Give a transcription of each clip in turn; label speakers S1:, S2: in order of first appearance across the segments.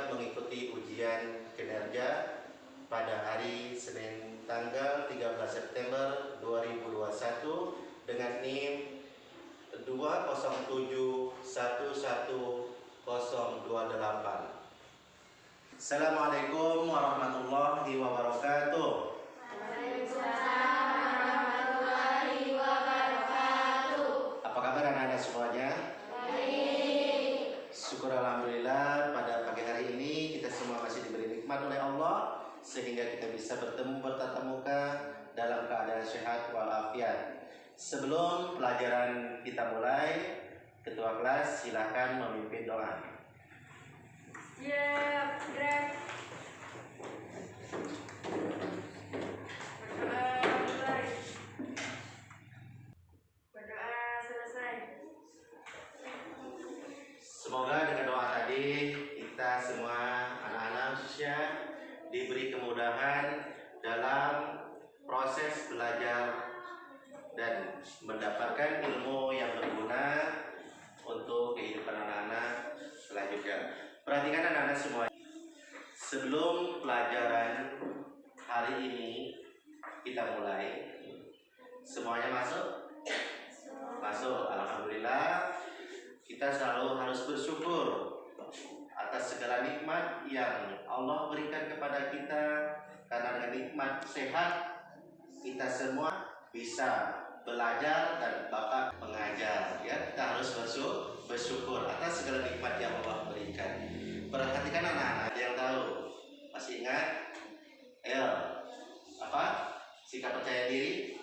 S1: siap mengikuti ujian kinerja pada hari Senin tanggal 13 September 2021 dengan NIM 207111028. Assalamualaikum warahmatullahi wabarakatuh.
S2: Waalaikumsalam warahmatullahi wabarakatuh.
S1: Apa kabar anak-anak semuanya?
S2: Baik.
S1: Syukur alhamdulillah pada pagi hari ini kita semua masih diberi nikmat oleh Allah sehingga kita bisa bertemu bertatap muka dalam keadaan sehat walafiat. Sebelum pelajaran kita mulai, ketua kelas silakan memimpin doa.
S2: Siap, gerak. Berdoa mulai. Berdoa selesai.
S1: Semoga dengan doa tadi kita semua anak-anak khususnya diberi kemudahan dalam proses belajar dan mendapatkan ilmu yang berguna untuk kehidupan anak-anak selanjutnya. Perhatikan anak-anak semua. Sebelum pelajaran hari ini kita mulai, semuanya masuk? Masuk, alhamdulillah. Kita selalu harus bersyukur atas segala nikmat yang Allah berikan kepada kita. Karena dengan nikmat sehat, kita semua bisa belajar dan bakat mengajar. Ya, kita harus bersyukur atas segala nikmat yang Allah berikan. Perhatikan anak-anak yang tahu. Masih ingat? Ayo, apa? Sikap percaya diri.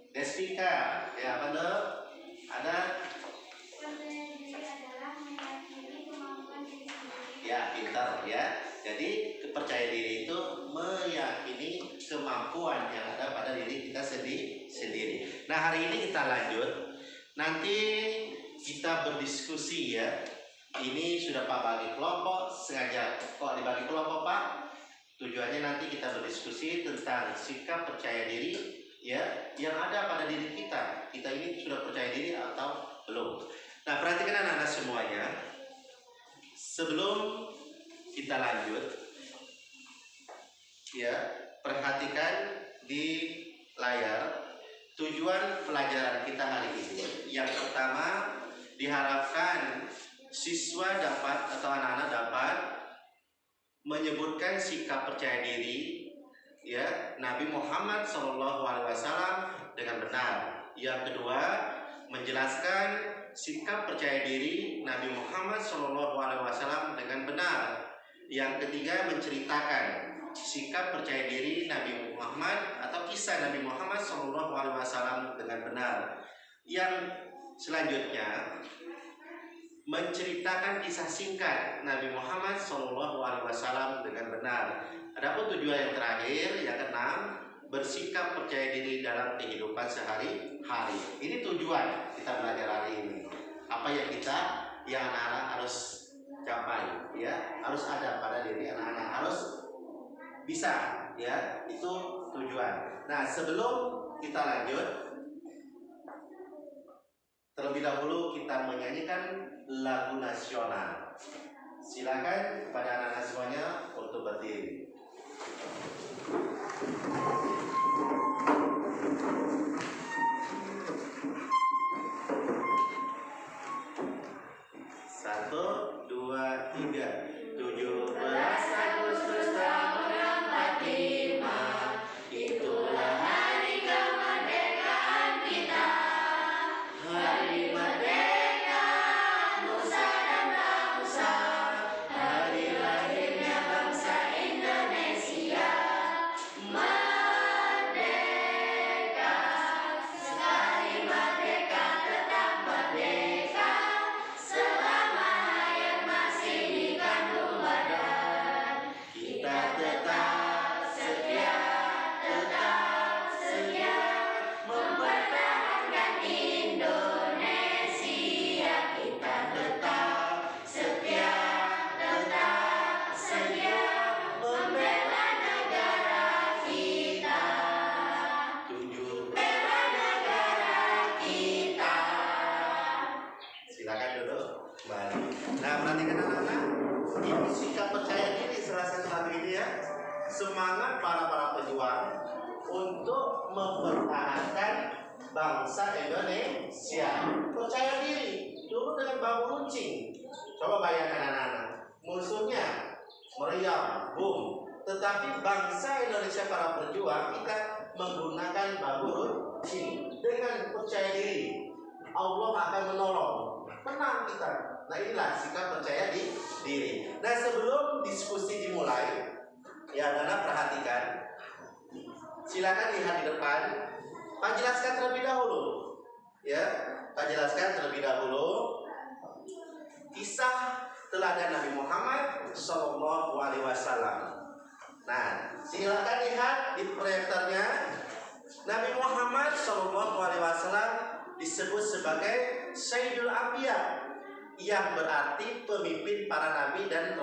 S1: Despika, ya apa tuh? Ada?
S2: Percaya diri adalah meyakini kemampuan diri sendiri.
S1: Ya, pintar ya. Jadi percaya diri itu meyakini kemampuan yang ada pada diri kita sendiri. Nah, hari ini kita lanjut. Nanti kita berdiskusi ya. Ini sudah Pak bagi kelompok, sengaja kok dibagi kelompok Pak. Tujuannya nanti kita berdiskusi tentang sikap percaya diri ya yang ada pada diri kita. Kita ini sudah percaya diri atau belum? Nah, perhatikan anak-anak semuanya. Sebelum kita lanjut ya, perhatikan di layar tujuan pelajaran kita hari ini. Yang pertama, diharapkan siswa dapat atau anak-anak dapat menyebutkan sikap percaya diri ya Nabi Muhammad SAW dengan benar. Yang kedua, menjelaskan sikap percaya diri Nabi Muhammad SAW dengan benar. Yang ketiga, menceritakan sikap percaya diri Nabi Muhammad atau kisah Nabi Muhammad SAW dengan benar. Yang selanjutnya, menceritakan kisah singkat Nabi Muhammad SAW dengan benar. Adapun tujuan yang terakhir, yang keenam, bersikap percaya diri dalam kehidupan sehari-hari. Ini tujuan kita belajar hari ini. Apa yang anak-anak harus capai, ya, harus ada pada diri anak-anak, harus bisa, ya, itu tujuan. Nah, sebelum kita lanjut, terlebih dahulu kita menyanyikan lagu nasional. Silakan kepada anak-anak semuanya untuk berdiri. Satu, dua, tiga. 17 Agustus tahun 45, itulah hari kemerdekaan kita. Hari merdeka, nusa dan bangsa, hari lahirnya bangsa Indonesia. Merdeka, sekali merdeka tetap merdeka, selama hayat masih dikandung badan. semangat para pejuang untuk mempertahankan bangsa Indonesia. Percaya diri. Dulu dengan bambu runcing. Coba bayangkan anak-anak. Musuhnya meriam, boom. Tetapi bangsa Indonesia para pejuang kita menggunakan bambu runcing dengan percaya diri. Allah akan menolong. Tenang kita. Nah inilah sikap percaya diri. Nah sebelum diskusi dimulai, ya anak perhatikan. Silakan lihat di depan. Pak jelaskan terlebih dahulu. Ya, Pak jelaskan terlebih dahulu kisah teladan Nabi Muhammad Sallallahu Alaihi Wasallam. Nah, silakan lihat di proyektornya. Nabi Muhammad Sallallahu Alaihi Wasallam disebut sebagai Sayyidul Anbiya, yang berarti pemimpin para nabi dan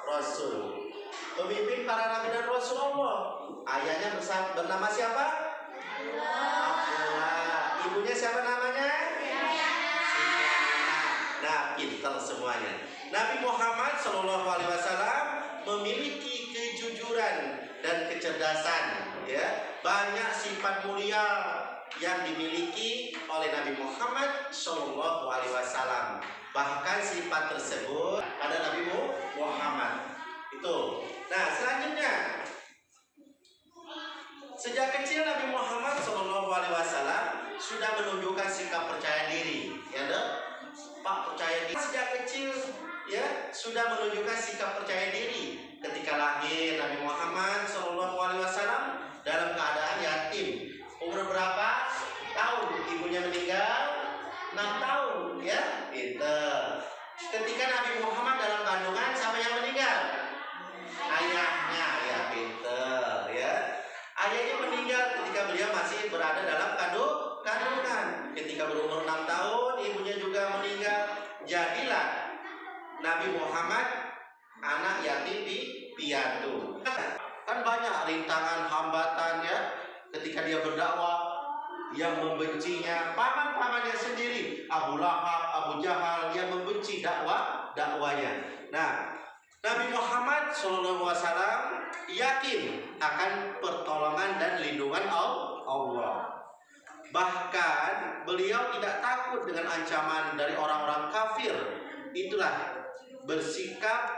S1: rasul. Pemimpin para nabi dan rasul Allah. Ayahnya bernama siapa? Abdullah. Ibunya siapa namanya? Nah, pintar semuanya. Nabi Muhammad SAW memiliki kejujuran dan kecerdasan. Ya, banyak sifat mulia yang dimiliki oleh Nabi Muhammad SAW. Bahkan sifat tersebut pada Nabi Muhammad. Itu. Nah, selanjutnya, sejak kecil Nabi Muhammad SAW sudah menunjukkan sikap percaya diri. Ya, Pak percaya diri sejak kecil, ya sudah menunjukkan sikap percaya diri. Ketika lahir Nabi Muhammad SAW dalam keadaan yatim. Umur berapa tahun ibunya meninggal? 6 tahun, ya. Pinter. Ketika Nabi Muhammad dalam kandungan, siapa yang meninggal? Ayahnya, ya pinter, ya. Ayahnya meninggal ketika beliau masih berada dalam kandungan. Ketika berumur 6 tahun, ibunya juga meninggal. Jadilah Nabi Muhammad anak yatim piatu. Kan banyak rintangan, hambatan ya. Ketika dia berdakwah, yang membencinya paman-pamannya sendiri, Abu Lahab, Abu Jahal, yang membenci dakwanya. Nah, Nabi Muhammad SAW yakin akan pertolongan dan lindungan Allah. Bahkan beliau tidak takut dengan ancaman dari orang-orang kafir. Itulah bersikap,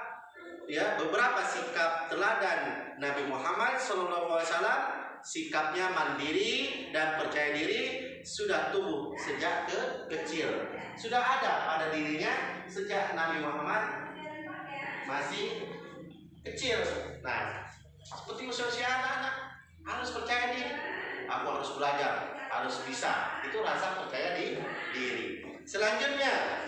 S1: ya, beberapa sikap teladan Nabi Muhammad SAW. Sikapnya mandiri dan percaya diri sudah tumbuh sejak kecil. Sudah ada pada dirinya sejak Nabi Muhammad masih kecil. Nah, seperti usia anak-anak harus percaya diri. Aku harus belajar, harus bisa. Itu rasa percaya diri. Selanjutnya,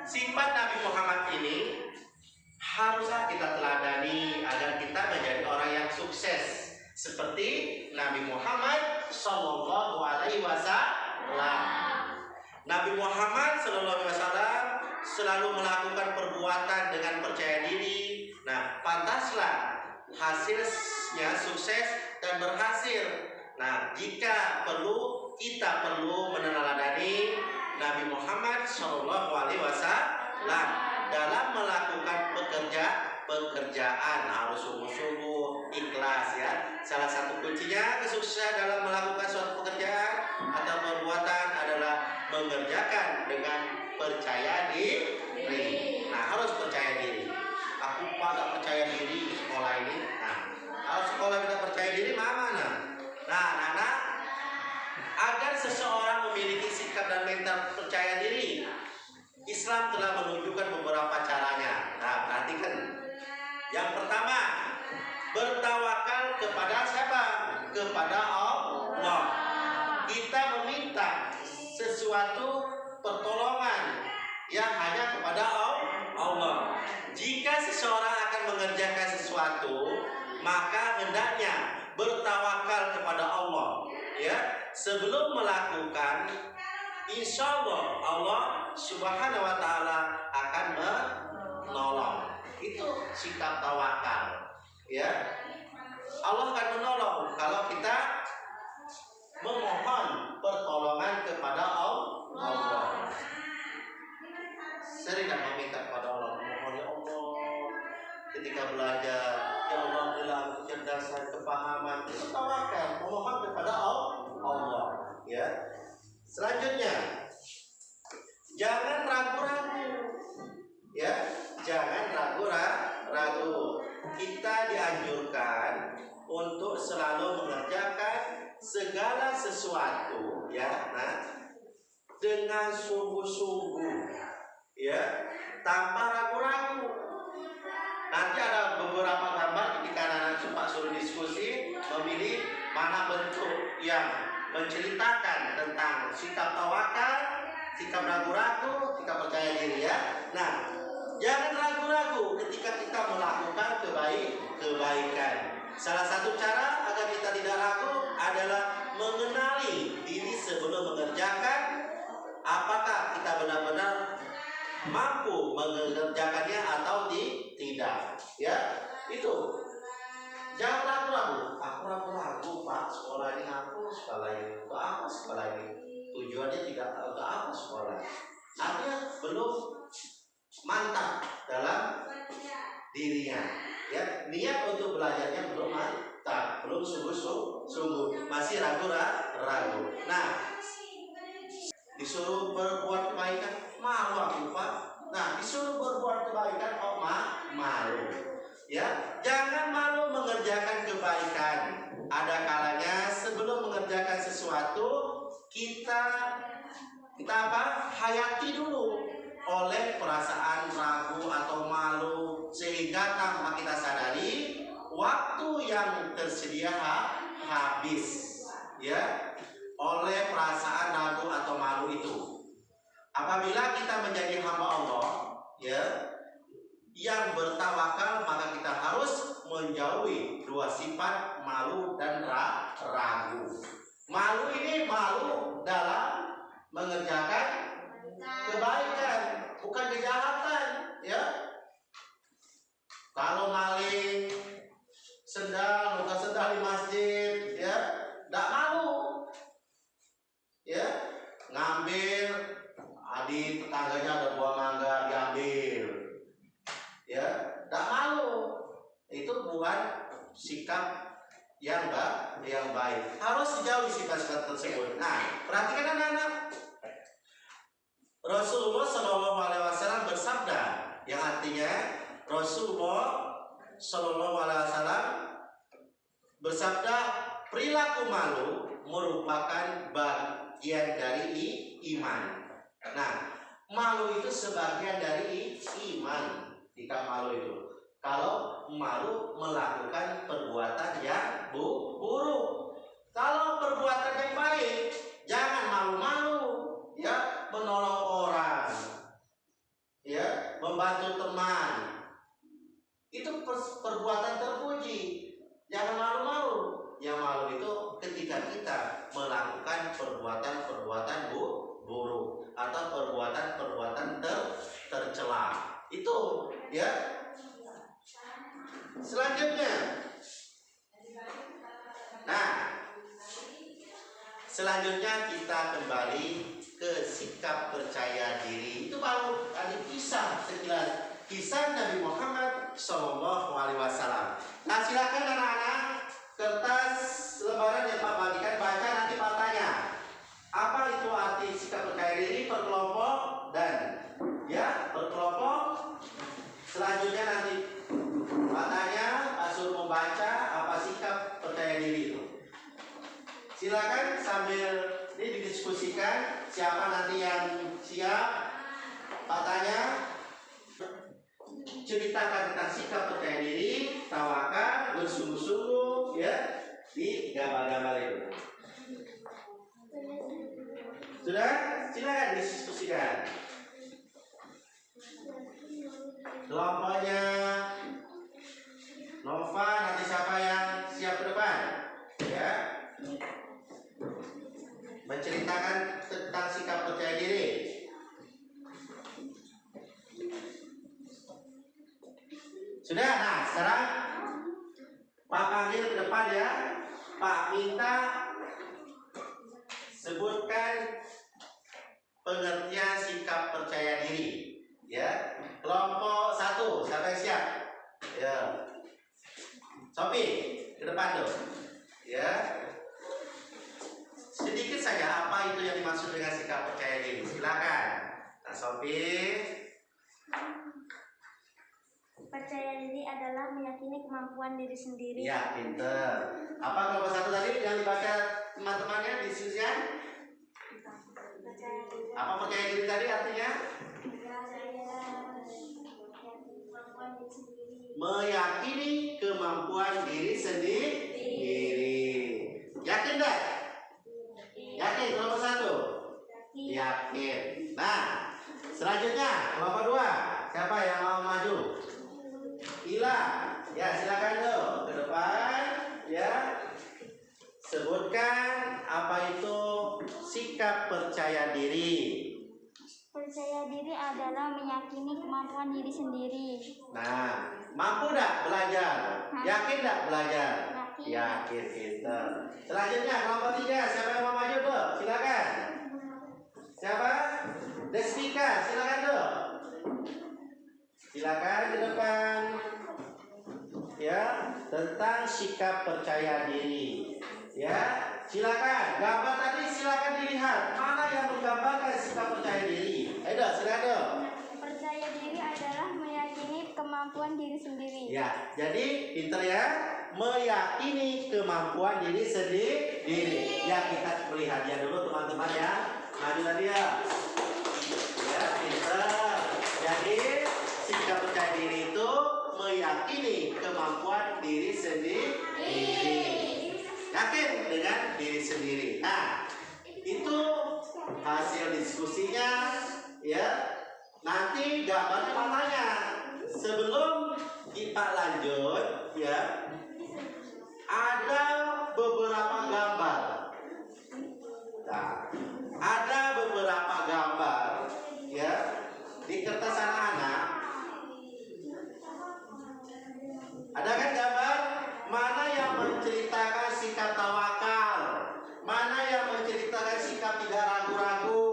S1: sifat Nabi Muhammad ini haruslah kita teladani agar kita menjadi orang yang sukses seperti Nabi Muhammad Sallallahu Alaihi Wasallam. Nabi Muhammad Sallallahu Alaihi Wasallam selalu melakukan perbuatan dengan percaya diri. Nah, pantaslah hasilnya sukses dan berhasil. Nah, jika perlu, kita perlu meneladani Nabi Muhammad Sallallahu Alaihi Wasallam dalam melakukan pekerjaan. Harus sungguh-sungguh, ikhlas ya. Salah satu kuncinya kesuksesan dalam melakukan suatu pekerjaan atau perbuatan adalah mengerjakan dengan percaya diri. Nah, harus percaya diri. Aku pada percaya diri di sekolah ini. Nah, kalau sekolah tidak percaya diri, mana? Nah, anak-anak, agar seseorang memiliki sikap dan mental percaya diri, Islam telah menunjukkan beberapa caranya. Nah, perhatikan. Yang pertama, bertawakal kepada siapa? Kepada Allah. Kita meminta sesuatu pertolongan yang hanya kepada Allah. Jika seseorang akan mengerjakan sesuatu, maka hendaknya bertawakal kepada Allah. Ya, sebelum melakukan, insya Allah Subhanahu wa Ta'ala akan menolong. Itu sikap tawakal. Ya, Allah akan menolong kalau kita memohon pertolongan kepada Allah. Sering meminta kepada Allah, memohon ya Allah. Ketika belajar, kecerdasan, kepahaman, itu tawakal, memohon kepada Allah. Ya. Selanjutnya, jangan ragu-ragu. Ya, jangan ragu-ragu. Kita dianjurkan untuk selalu mengerjakan segala sesuatu, ya, dengan sungguh-sungguh, ya, tanpa ragu-ragu. Nanti ada beberapa gambar ketika anak-anak Pak suruh diskusi, memilih mana bentuk yang menceritakan tentang sikap tawakal, sikap ragu-ragu, sikap percaya diri, ya. Nah, jangan ragu-ragu ketika kita melakukan kebaikan. Salah satu cara agar kita tidak ragu adalah mengenali diri sebelum mengerjakan. Apakah kita benar-benar mampu mengerjakannya atau tidak? Ya, itu. Jangan ragu-ragu. Aku ragu-ragu, Pak. Sekolah ini aku sekolah ini, untuk apa sekolah ini? Tujuannya tidak tahu untuk apa sekolah. Artinya belum mantap dalam dirinya, ya, niat untuk belajarnya belum mantap, belum sungguh-sungguh, masih ragu-ragu. Nah, disuruh berbuat kebaikan, malu aku, Pak. Nah, disuruh berbuat kebaikan, kok malu, ya. Jangan malu mengerjakan kebaikan. Ada kalanya sebelum mengerjakan sesuatu kita hayati dulu oleh perasaan ragu atau malu, sehingga tanpa kita sadari waktu yang tersedia habis, ya, oleh perasaan ragu atau malu itu. Apabila kita menjadi hamba Allah, ya, yang bertawakal, maka kita harus menjauhi dua sifat malu dan ragu. Malu ini malu dalam mengerjakan kebaikan, bukan kejahatan, ya. Kalau maling sendal, bukan sendal di masjid, ya, tidak malu, ya. Ngambil, di tetangganya ada buah mangga, diambil, ya, tidak malu. Itu bukan sikap yang baik. Harus dijauhi sifat-sifat tersebut. Nah, perhatikan anak-anak. Rasulullah Shallallahu Alaihi Wasallam bersabda, yang artinya Rasulullah Shallallahu Alaihi Wasallam bersabda, perilaku malu merupakan bagian dari iman. Nah, malu itu sebagian dari iman. Jika malu itu, kalau malu melakukan perbuatan yang buruk, kalau perbuatan yang baik, jangan malu-malu, ya, menolong orang, ya, membantu teman, itu perbuatan terpuji. Jangan malu-malu. Yang malu itu ketika kita melakukan perbuatan-perbuatan buruk atau perbuatan-perbuatan tercela. Itu, ya. Selanjutnya, nah, selanjutnya kita kembali ke sikap percaya diri. Itu baru ada kisah sekilas, kisah Nabi Muhammad Shallallahu Alaihi Wasallam. Nah, silakan anak-anak, kertas lembaran yang Pak bagikan, baca, nanti Pak tanya apa itu arti sikap percaya diri per kelompok, dan, ya, per kelompok. Selanjutnya nanti Pak tanya, Pak suruh membaca apa sikap percaya diri itu. Silakan sambil ini didiskusikan, siapa nanti yang siap. Pak tanya, ceritakan tentang sikap percaya diri, tawakal, bersungguh-sungguh, ya, di gambar-gambar itu. Sudah? Silakan didiskusikan. Kelompoknya Nova, nanti siapa yang siap ke depan, ya, menceritakan tentang sikap percaya diri. Sudah? Nah, sekarang Pak panggil ke depan, ya. Pak minta sebutkan pengertian sikap percaya diri, ya. Kelompok 1, siapa yang siap? Ya, Sophie. depan tuh. Ya. Sedikit saja apa itu yang dimaksud dengan sikap percaya diri. Silakan. Nah, Sophie.
S2: Percaya diri adalah meyakini kemampuan diri sendiri.
S1: Ya, pinter. Apa kelompok satu tadi yang dibaca teman-temannya di Susan?
S2: Percaya diri.
S1: Apa percaya diri tadi artinya? Meyakini kemampuan diri sendiri. Yakin enggak? Yakin kelompok satu? Yakin. Nah, selanjutnya kelompok dua. Siapa yang mau maju? Ila. Ya, silakan tuh ke depan. Ya. Sebutkan apa itu sikap percaya diri.
S2: Percaya diri adalah meyakini kemampuan diri sendiri.
S1: Nah, mampu enggak belajar? Yakin enggak belajar?
S2: Yakin.
S1: Yakin, pinter. Selanjutnya kelompok tiga. Siapa yang mau maju tuh? Silakan. Siapa? Desvika, silakan tuh. Silakan ke depan. Ya, tentang sikap percaya diri. Ya, silakan. Gambar tadi silakan dilihat. Mana yang menggambarkan sikap percaya diri? Ayo, silakan dong.
S2: Percaya diri adalah meyakini kemampuan diri sendiri.
S1: Ya, jadi pinter ya. Meyakini kemampuan diri sendiri. Ya, kita beli hadiah dulu teman-teman ya. Maju tadi ya. Ya, pinter. Jadi sikap percaya diri itu meyakini kemampuan diri sendiri. Yakin dengan diri sendiri. Nah, itu hasil diskusinya ya. Nanti gambarnya matanya. Sebelum kita lanjut ya, ada beberapa gambar. Nah, ada beberapa gambar ya di kertas anak-anak. Ada kan gambar? Mana yang menceritakan sikap tawakal? Mana yang menceritakan sikap tidak ragu-ragu?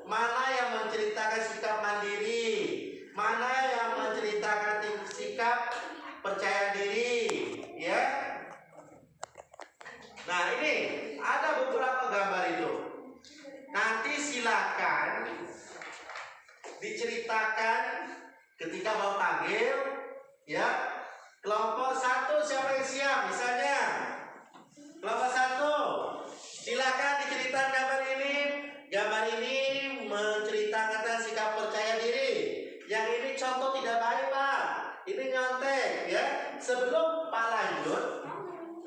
S1: Mana yang menceritakan sikap mandiri? Mana yang menceritakan sikap percaya diri? Ya. Nah, ini ada beberapa gambar itu. Nanti silakan diceritakan ketika mau panggil ya. Kelompok satu siapa yang siap? Misalnya kelompok satu, silakan diceritakan gambar ini. Gambar ini menceritakan tentang sikap percaya diri. Yang ini contoh tidak baik, Pak. Ini nyontek ya. Sebelum Pak lanjut,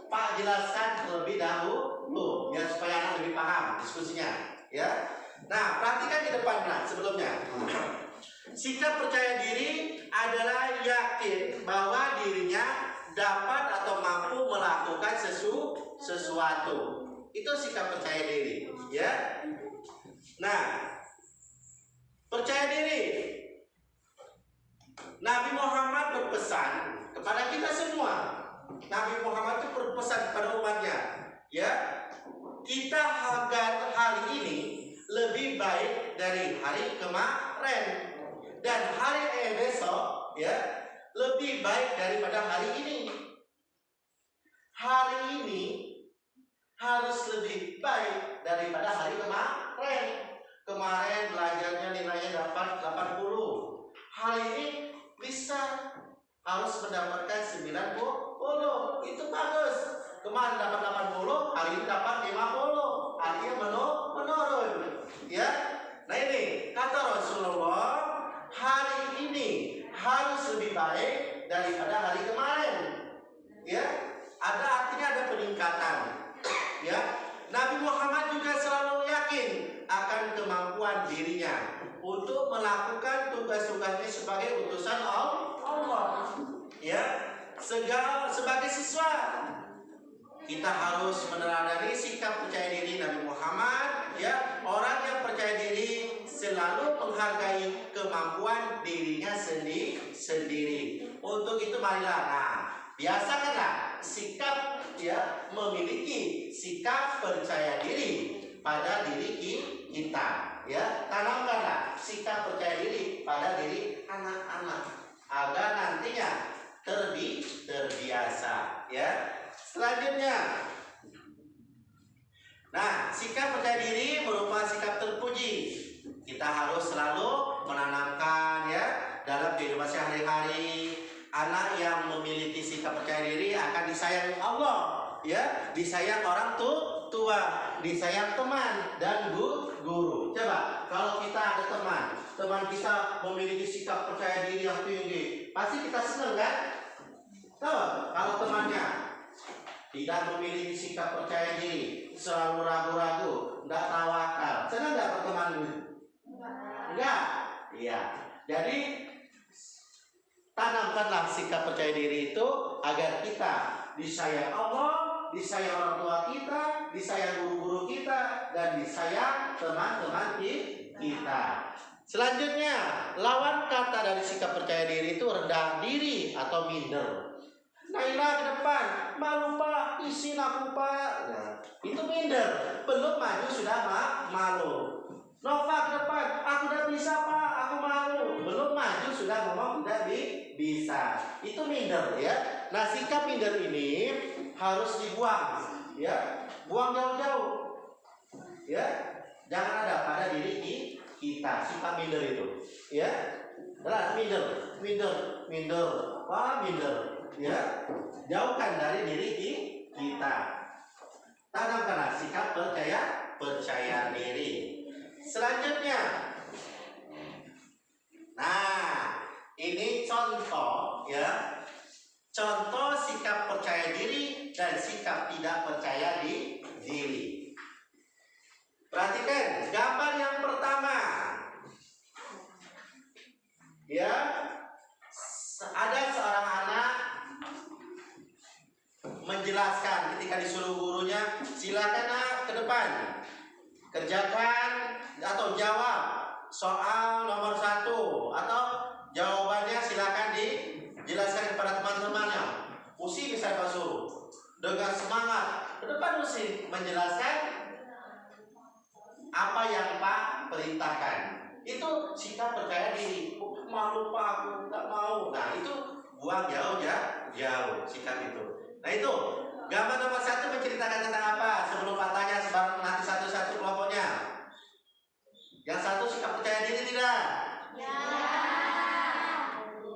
S1: Pak jelaskan terlebih dahulu ya supaya anak lebih paham diskusinya ya. Nah, perhatikan di depan sebelumnya. Sikap percaya diri adalah yakin bahwa dirinya dapat atau mampu melakukan sesuatu. Itu sikap percaya diri, ya. Nah, percaya diri. Nabi Muhammad berpesan kepada kita semua. Nabi Muhammad itu berpesan kepada umatnya, ya. Kita agar hari ini lebih baik dari hari kemarin. Dan hari besok ya lebih baik daripada hari ini. Hari ini harus lebih baik daripada hari kemarin. Kemarin belajarnya nilainya dapat 80. Hari ini bisa harus mendapatkan 90. Itu bagus. Kemarin dapat 80, hari ini dapat 50. Artinya menurun. Ya. Nah, ini kata Rasulullah, hari ini harus lebih baik daripada hari kemarin. Ya, artinya ada peningkatan. Ya, Nabi Muhammad juga selalu yakin akan kemampuan dirinya untuk melakukan tugas-tugasnya sebagai utusan Allah. Ya, sebagai siswa kita harus meneladani sikap percaya diri Nabi Muhammad. Ya, orang yang percaya diri selalu menghargai kemampuan dirinya sendiri. Untuk itu marilah, biasakanlah sikap ya memiliki sikap percaya diri pada diri kita. Ya, tanamkanlah sikap percaya diri pada diri anak-anak agar nantinya terbiasa. Ya, Selanjutnya, nah, sikap percaya diri merupakan sikap terpuji. Kita harus selalu menanamkan ya dalam kehidupan sehari-hari. Anak yang memiliki sikap percaya diri akan disayang Allah, ya, disayang orang tua, disayang teman dan guru. Coba kalau kita ada teman kita memiliki sikap percaya diri yang tinggi, pasti kita senang kan? Tahu? Kalau temannya tidak memiliki sikap percaya diri, selalu ragu-ragu, tidak tawakal, senang nggak berteman ini? Enggak? Iya. Jadi tanamkanlah sikap percaya diri itu agar kita disayang Allah, disayang orang tua kita, disayang guru-guru kita, dan disayang teman-teman kita. Selanjutnya, lawan kata dari sikap percaya diri itu rendah diri atau minder. Naila ke depan, malu pak, isin aku pak. Nah, itu minder, belum maju sudah malu. Nova ke depan, aku udah bisa pak, aku malu. Belum maju sudah ngomong tidak bisa. Itu minder ya. Nah, sikap minder ini harus dibuang ya. Buang jauh-jauh. Ya. Jangan ada pada diri kita sikap minder itu. Ya. Nah, minder. Wah, minder. Ya, jauhkan dari diri kita. Tanamkanlah sikap percaya diri. Selanjutnya, nah ini contoh ya, contoh sikap percaya diri dan sikap tidak percaya diri. Perhatikan gambar yang pertama, ya, ada seorang anak menjelaskan ketika disuruh gurunya, silakan nak ke depan kerjakan atau jawab soal nomor 1 atau jawabannya silakan dijelaskan kepada teman-temannya. Usi bisa Pak suruh dengan semangat ke depan Usi menjelaskan apa yang Pak perintahkan. Itu sikap percaya diri. Malu Pak, aku nggak mau. Nah itu buang jauh sikap itu. Nah itu gambar nomor 1 menceritakan tentang apa? Sebelum Pak tanya sebarang nanti satu-satu kelompoknya. Yang satu sikap percaya diri tidak? Ya.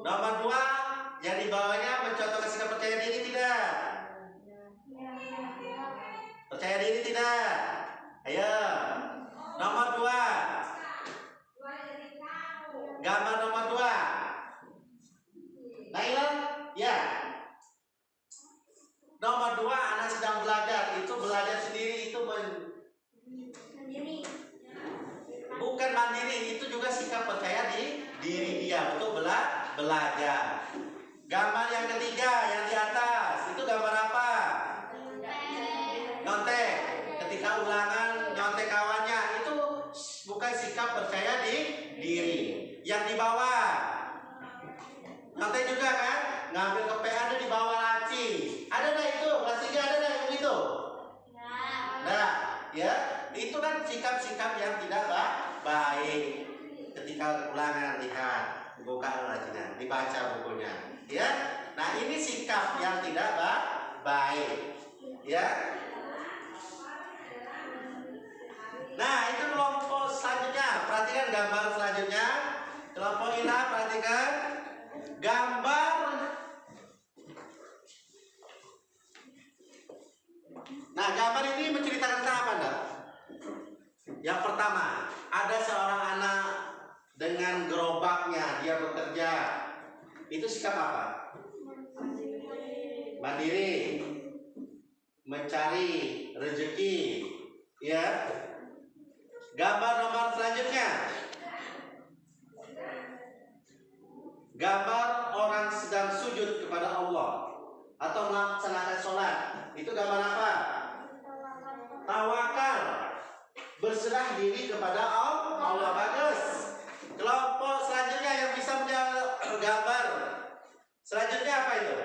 S1: Nomor 2 yang di bawahnya mencontohkan sikap percaya diri tidak? Ya. Percaya diri tidak? Ayo. Nomor 2. Gambar nomor 2. Naila? Ya. Nomor 2 anak sedang belajar, itu belajar sendiri, itu mandiri. Bukan mandiri, itu juga sikap percaya diri dia untuk belajar. Gambar yang ketiga yang di atas, itu gambar apa? Nyontek. Ketika ulangan nyontek kawannya, itu bukan sikap percaya diri. Yang di bawah nyontek juga kan? Ngambil ke PA di bawah laci. Ada dah itu, kelas 3 ada dah yang itu. Nah, ya, itu kan sikap-sikap yang tidak baik. Ketika ulangan lihat, buka lacinya, dibaca bukunya, ya. Nah, ini sikap yang tidak baik, ya. Nah, itu kelompok selanjutnya. Perhatikan gambar selanjutnya. Kelompok Ina, perhatikan gambar. Nah, gambar ini menceritakan tentang apa, Anda? Yang pertama, ada seorang anak dengan gerobaknya, dia bekerja. Itu sikap apa? Mandiri, mencari rezeki, ya. Gambar nomor selanjutnya, gambar orang sedang sujud kepada Allah atau melaksanakan sholat. Itu gambar apa? Tawakal, berserah diri kepada Allah. Bagus. Kelompok selanjutnya yang bisa menjawab gambar selanjutnya apa itu?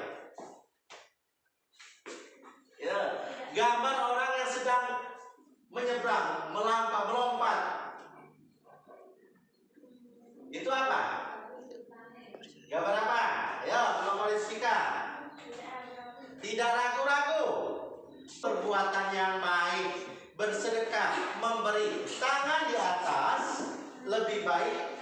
S1: Ya, gambar orang yang sedang menyeberang, melompat. Itu apa? Gambar apa? Ya, kelompok Rizkika. Tidak ragu-ragu. perbuatan yang baik, bersedekah, memberi. Tangan di atas lebih baik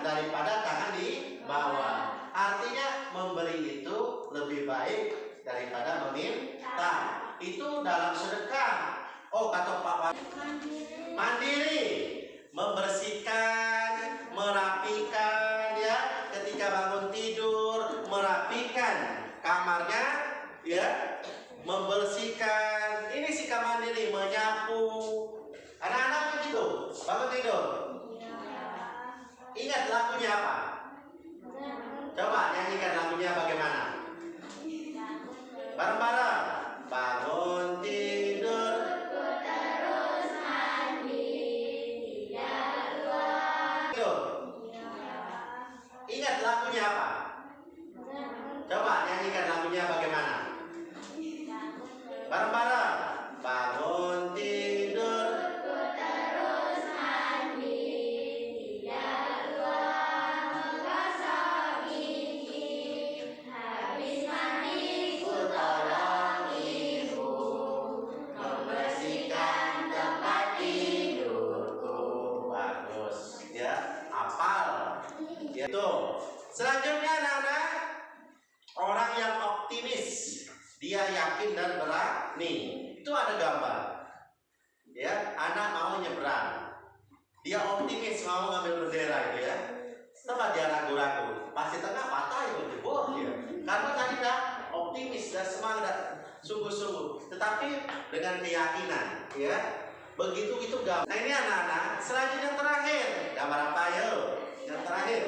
S1: daripada tangan di bawah. Artinya memberi itu lebih baik daripada meminta. Itu dalam sedekah. Oh, kata Pak mandiri, membersihkan, merapikan ya, ketika bangun tidur, merapikan kamarnya ya, membersihkan. Ini sikap mandiri, menyapu. Anak-anak begitu, bangun tidur. Ingat lagunya apa? Coba nyanyikan lagunya bagaimana? Bareng-bareng. Bangun tidur,
S2: terus mandi, tidak luar.
S1: tidur. Ingat lagunya apa? Coba nyanyikan lagunya bagaimana? Bareng-bareng. Bangun tidur,
S2: Terus mandi, tidak luar. Menggosok gigi, habis mandi ku tolong ibu membersihkan tempat tidurku.
S1: bagus ya, hafal ya. Tuh. Selanjutnya anak-anak, orang yang optimis, dia yakin dan berani. Itu ada gambar ya, anak mau nyebrang, dia optimis mau ngambil bendera itu ya. Setelah dia ragu-ragu, pasti tengah patah itu jebol ya, karena tadi dah optimis dan semangat sungguh-sungguh, tetapi dengan keyakinan ya. Begitu itu gambar. Nah ini anak-anak, selanjutnya yang terakhir, gambar apa ya? Yang terakhir,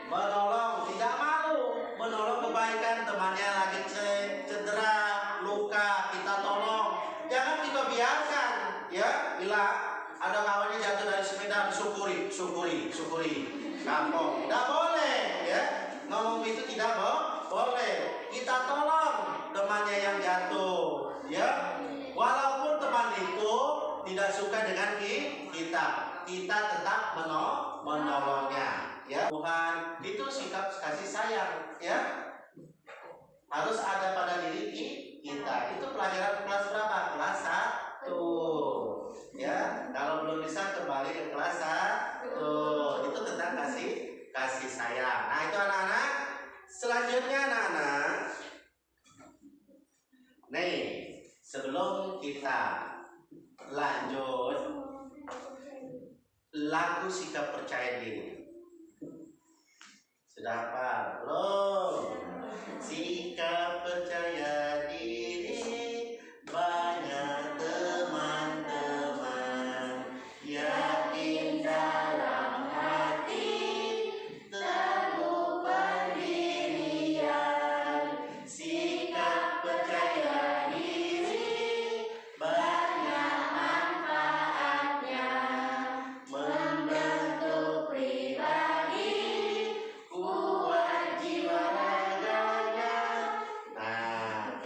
S1: menolong, tidak malu, menolong kebaikan temannya lagi cedera, luka, kita tolong. Jangan kita biarkan ya, bila ada kawannya jatuh dari sepeda, syukuri, kampung. Tidak boleh ya, ngomong itu tidak boleh. Kita tolong temannya yang jatuh ya, walaupun teman itu tidak suka dengan kita tetap menolongnya ya. Tuhan itu sikap kasih sayang ya, harus ada pada diri kita. Itu pelajaran kelas berapa? Kelas 1 ya. Kalau belum bisa kembali ke kelas 1. Itu tentang kasih sayang. Nah itu anak-anak. Selanjutnya anak-anak, nih sebelum kita lanjut lagu sikap percaya diri, sudah apa? Belum? Sikap percaya diri, banyak teman-teman, yakin dalam hati, teguh pendirian. Sikap percaya diri, banyak manfaatnya, membentuk pribadi, kuat jiwa raganya. Nah,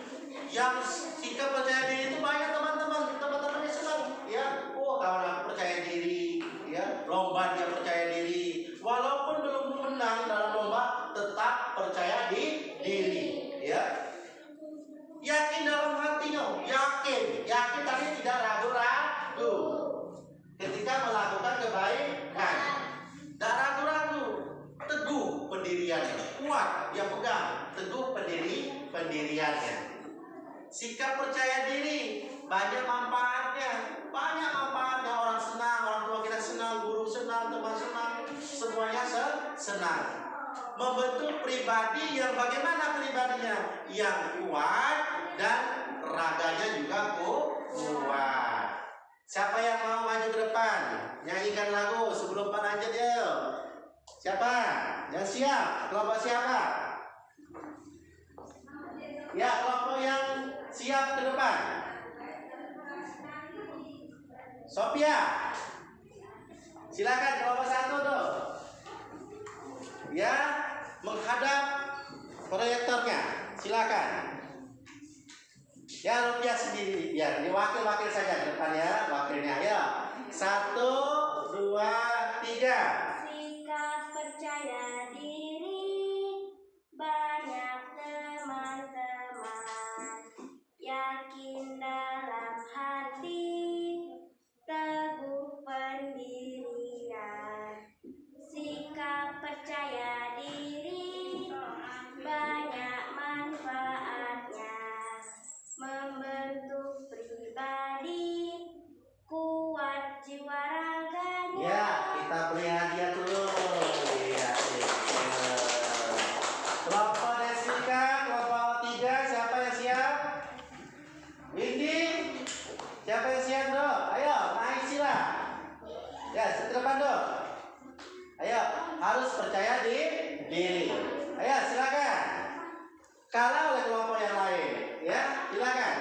S1: yang sikap percaya diri itu banyak teman-temannya senang ya. Oh, kawan aku percaya diri ya, lomba dia percaya diri, walaupun belum menang dalam lomba tetap percaya diri ya. Yakin dalam hatinya, yakin tapi tidak ragu-ragu ketika melakukan kebaikan. Tidak ragu-ragu, teguh pendiriannya, kuat dia pegang, teguh pendiriannya. Sikap percaya diri banyak manfaatnya, orang senang, orang tua kita senang, guru senang, teman senang, semuanya senang. Membentuk pribadi yang bagaimana pribadinya? Yang kuat dan raganya juga kuat. Siapa yang mau maju ke depan? Nyanyikan lagu sebelum Pak lanjut ya. Siapa? Yang siap? Kelompok siapa? Ya, kelompok yang siap ke depan. Sophia, silakan kelompok 1 tuh. Ya, menghadap proyektornya. Silakan. Ya, Rupiah sendiri. Ya, ini wakil saja ke depan ya, wakilnya. Ya, 1, 2, 3.
S2: Sikap percaya diri, banyak teman-teman,
S1: kalah oleh kelompok yang lain. Ya, silakan.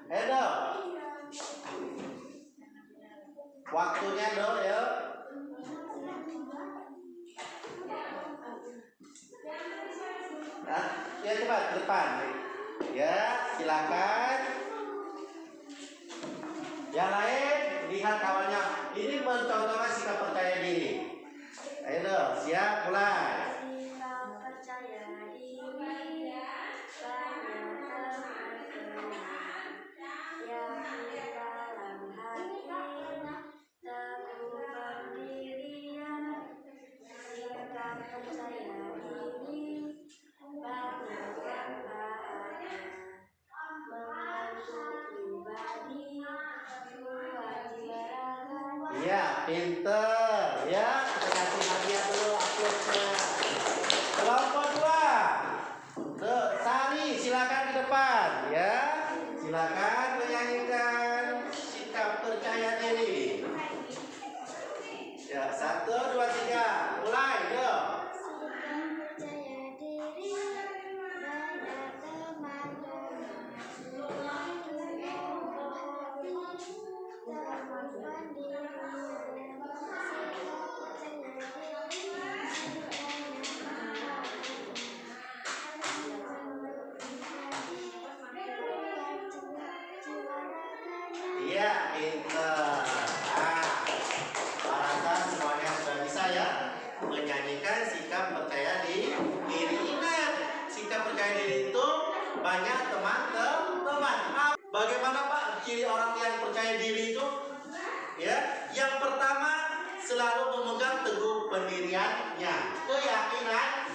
S1: Edo. Waktunya Do, ya. Nah, ya cepat ke depan. Ya, silakan. Yang lain lihat kawannya. Ini mencontohkan sikap percaya diri. Ayo Do, siap, mulai.
S2: Sikap percaya diri banyak yakin dalam hati teguh pendirian. Sikap percaya diri banyak manfaatnya membantu pribadi kuat beragam.
S1: Iya, pinter. Ya, kita kasih hadiah dulu aplausnya. Kelompok 2. Sari, silakan ke depan. Ya, silakan menyanyikan sikap percaya diri. Ya, 1, 2, 3. Mulai, Do.
S2: Sikap percaya diri banyak teman-teman membantu hati teman pendiri.
S1: Iya, pinter. Nah, rasa semuanya sudah bisa ya menyanyikan sikap percaya diri. Ingat, sikap percaya diri itu banyak teman-teman. Bagaimana Pak ciri orang yang percaya diri itu? Ya, yang pertama selalu memegang teguh pendiriannya,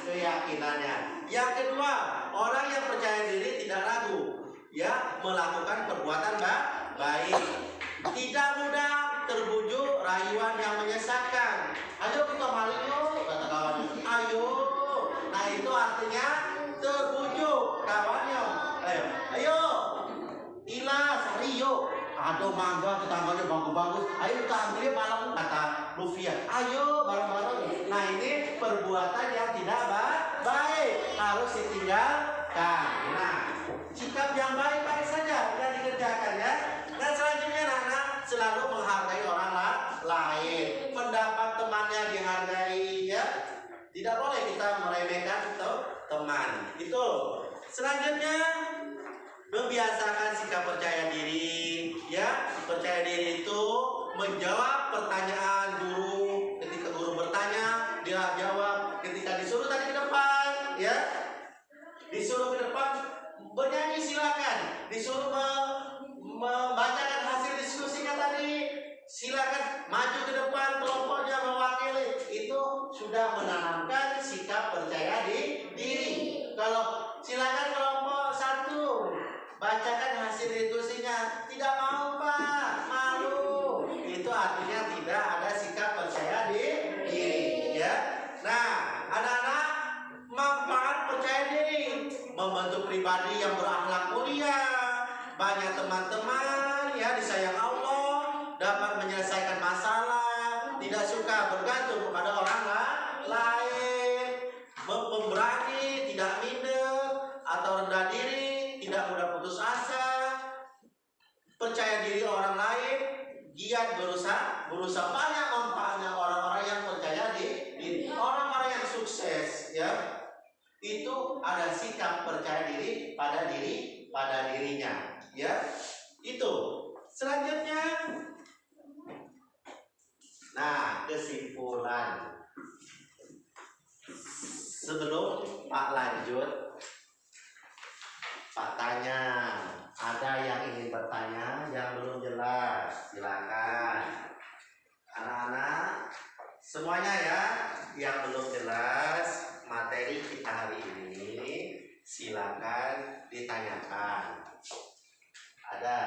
S1: keyakinannya. Yang kedua, orang yang percaya diri tidak ragu, ya, melakukan perbuatan baik. Tidak mudah terbujuk rayuan yang menyesatkan. Ayo kita maling yuk, kata kawannya. Ayo. Nah itu artinya terbujuk kawannya. Ayo. Ila, Sari yuk. Aduh mangga tetangganya bagus-bagus. Ayo kita ambil malam, kata Lufia. Ayo bareng-bareng. Nah ini perbuatan yang tidak baik, harus ditinggalkan. Nah, sikap yang baik-baik saja yang dikerjakan ya. Dan selanjutnya anak-anak selalu menghargai orang lain. Pendapat temannya dihargai ya. Tidak boleh kita meremehkan teman. Itu. Selanjutnya membiasakan sikap percaya diri ya. Percaya diri itu menjawab pertanyaan guru. Ketika guru bertanya, dia jawab. Ketika disuruh tadi ke depan ya. Disuruh ke depan bernyanyi silakan. Disuruh membacakan hasil diskusinya tadi, silakan maju ke depan, kelompoknya mewakili. Itu sudah menanamkan sikap percaya diri. Kalau silakan kelompok 1 bacakan hasil diskusinya, tidak mau Pak, malu. Itu artinya tidak ada sikap percaya diri ya. Nah, anak-anak, manfaat percaya diri membentuk pribadi yang berakhlak mulia. Banyak teman-teman ya disayang Allah, dapat menyelesaikan masalah, tidak suka bergantung kepada orang lain, pemberani, tidak minder atau rendah diri, tidak mudah putus asa, percaya diri orang lain, giat berusaha banyak manfaatnya orang-orang yang percaya diri, orang-orang yang sukses ya. Itu ada sikap percaya diri pada dirinya ya. Itu selanjutnya, nah kesimpulan sebelum Pak lanjut, Pak tanya, ada yang ingin bertanya yang belum jelas, silakan anak-anak semuanya ya. Yang belum jelas materi kita hari ini, silakan ditanyakan. Ada,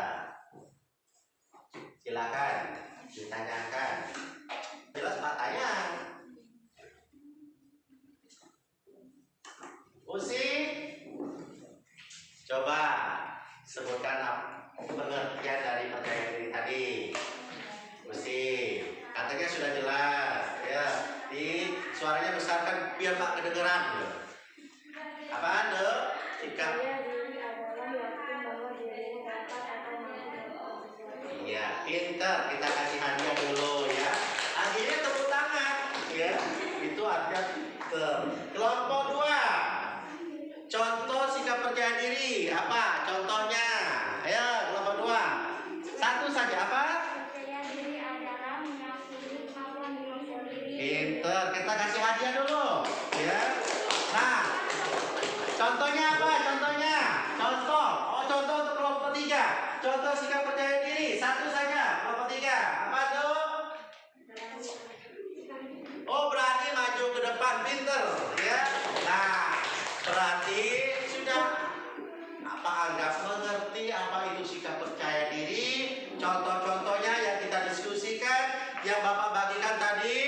S1: silakan ditanyakan. Jelas Pak tanya. Usi, coba sebutkan pengertian dari percaya diri tadi. Usi, katanya sudah jelas ya. Suaranya besarkan biar tak kedengeran. Apa ada? Sikap.
S2: Percaya diri adalah yakin bahwa dirinya dapat atau mampu berbuat.
S1: Iya, pintar. Kita kasih hadiah dulu ya. Akhirnya tepuk tangan. Ya, itu artinya pintar. Kelompok 2. Contoh sikap percaya diri. Apa? Contohnya. Ayo, kelompok 2. Satu saja apa?
S2: Percaya diri adalah meyakini kemampuan diri sendiri.
S1: Pintar. Kita kasih hadiah dulu. Ya. Nah, contohnya apa? Contohnya. Contoh. Oh, contoh untuk kelompok 3. Contoh sikap percaya diri. Satu saja. Kelompok 3. Apa tuh? Oh, berani maju ke depan. Pintar. Ya. Nah, berarti sudah apa anggap mengerti apa itu sikap percaya diri. Contoh-contohnya yang kita diskusikan, yang Bapak bagikan tadi,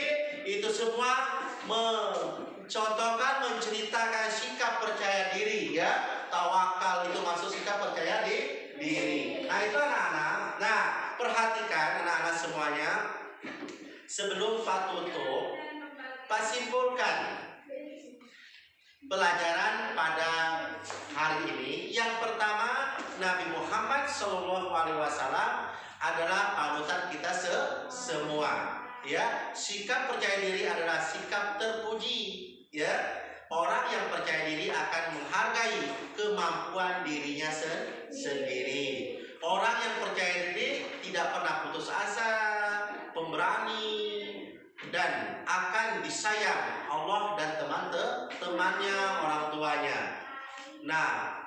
S1: itu semua mencontohkan, menceritakan sikap percaya diri ya. Tawakal itu masuk sikap percaya diri. Nah, itu anak-anak. Nah, perhatikan anak-anak semuanya. Sebelum Pak tutup, Pak simpulkan pelajaran pada hari ini. Yang pertama, Nabi Muhammad SAW adalah panutan kita semua. Ya, sikap percaya diri adalah sikap terpuji. Ya, orang yang percaya diri akan menghargai kemampuan dirinya sendiri. Orang yang percaya diri tidak pernah putus asa, pemberani, dan akan disayang Allah dan teman-temannya, orang tuanya. Nah,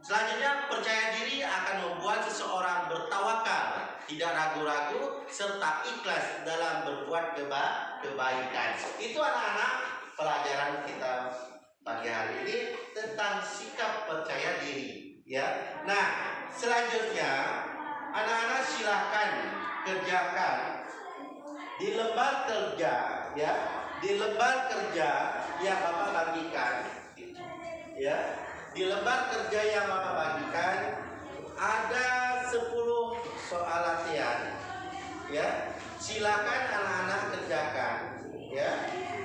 S1: selanjutnya percaya diri akan membuat seseorang bertawakal, tidak ragu-ragu, serta ikhlas dalam berbuat kebaikan. Itu anak-anak pelajaran kita pagi hari ini tentang sikap percaya diri. Ya. Nah, selanjutnya anak-anak silahkan kerjakan di lembar kerja, ya, di lembar kerja yang Bapak bagikan, ya, di lembar kerja yang Bapak bagikan ada 10 soal latihan, ya. Silakan anak-anak kerjakan, ya,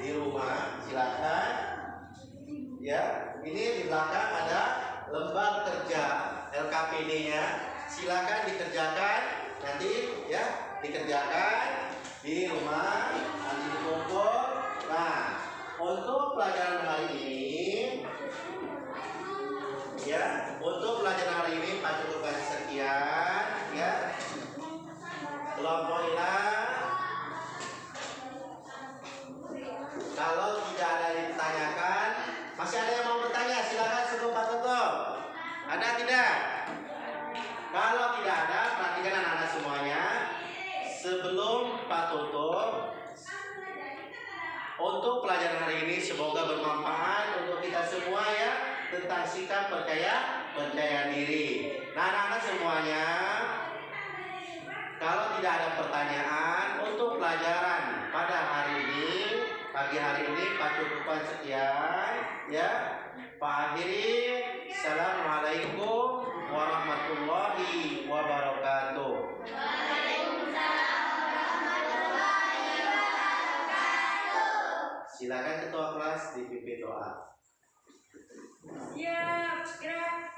S1: di rumah, silakan, ya. Ini di belakang ada lembar kerja LKPD-nya, silakan dikerjakan nanti, ya, dikerjakan di rumah, nanti dikumpul. Nah, untuk pelajaran hari ini, ya, untuk pelajaran hari ini Pak cukupkan sekian, ya. Kelompok hilang. Kalau tidak ada yang ditanyakan, masih ada yang mau bertanya, silakan sebelum Pak tutup. Ada tidak? Kalau tidak ada, perhatikan anak-anak semuanya. Sebelum Pak tutup, untuk pelajaran hari ini semoga bermanfaat untuk kita semua ya, tentang sikap percaya diri. Nah, anak-anak semuanya, kalau tidak ada pertanyaan untuk pelajaran pada hari ini, pagi hari ini Pak cukupkan sekian, ya. Pak akhiri. Assalamualaikum warahmatullahi wabarakatuh. Silakan ketua kelas dipimpin doa.
S2: Siap, gerak.